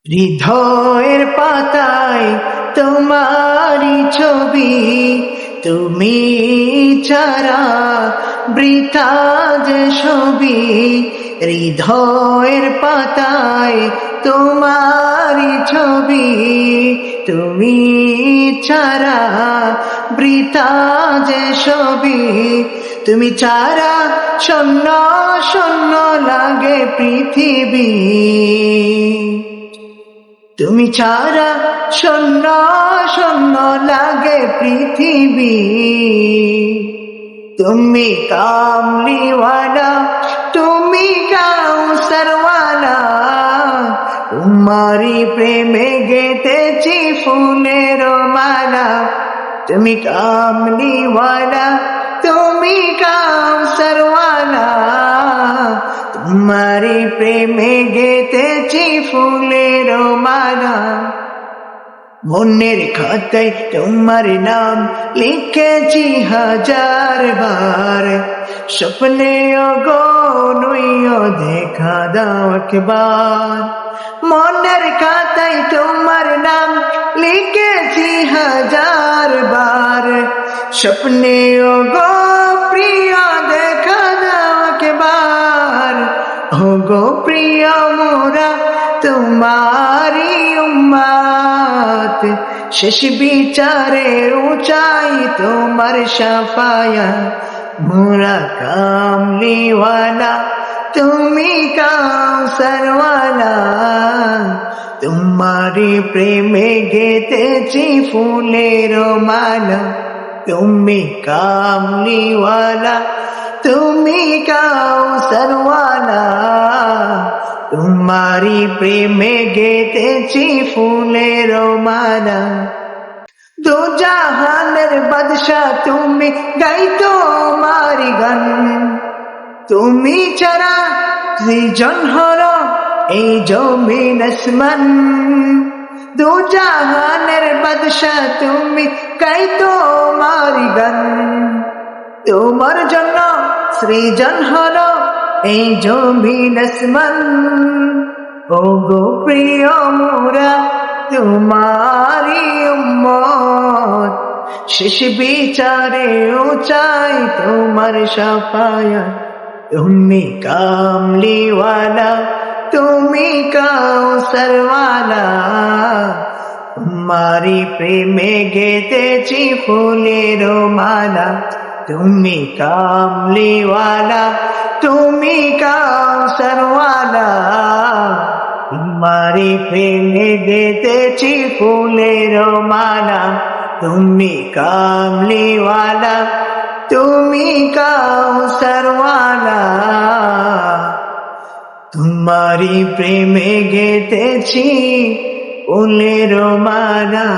হৃদয়ের পাতায় তোমারি ছবি, তুমি ছাড়া বৃথা যে ছবি। হৃদয়ের পাতায় তোমারি ছবি, তুমি ছাড়া বৃথা যে ছবি। তুমি ছাড়া শূন্য শূন্য লাগে পৃথিবী, তুমি ছাড়া শূন্য শূন্য লাগে পৃথিবী। তুমি কামলিওয়ালা, তুমি কাউসারওয়ালা, তোমারি প্রেমে গেঁথেছি ফুলের মালা। তুমি কামলিওয়ালা, তুমি কাউসারওয়ালা, তোমারি প্রেমে গেঁথেছি ফুলের মালা। মনের খাতায় তোমার নাম লিখেছি হাজার বার, স্বপ্নে অগণনীয় দেখা দাও একবার। মনের খাতায় তোমার নাম লিখেছি হাজার বার, স্বপ্নে গো প্রিয় দেখা দাও একবার। ও গো প্রিয় মোরা তোমারি উম্মত, শেষ বিচারের উচাই তোমার শাফায়াত। মোরা কামলিওয়ালা, তুমি কাউসারওয়ালা, তোমারি প্রেমে গেঁথেছি ফুলের মালা। তুমি কামলিওয়ালা, তুমি কাউসারওয়ালা, তোমারি প্রেমে গেঁথেছি ফুলের মালা। দো জাহানের বাদশাহ তুমি, গাই তোমারি গান। তুমি ছাড়া সৃজন হলো এই জমিন আসমান। দো জাহানের বাদশাহ তুমি, গাই তোমারি গান। তোমার জন্য সৃজন হলো এই জমিন আসমান। ও গো প্রিয় মোরা তোমারি উম্মত, শেষ বিচারে উচাই তোমার শাফায়াত। তুমি কামলিওয়ালা, তুমি কাউসারওয়ালা, তোমারি প্রেমে গেঁথেছি ফুলের মালা। তুমি কামলিওয়ালা, তুমি কাউসারওয়ালা, তোমারি প্রেমে গেঁথেছি ফুলের মালা। তুমি কামলিওয়ালা, তুমি কাউসারওয়ালা, তোমারি প্রেমে গেঁথেছি ফুলের মালা।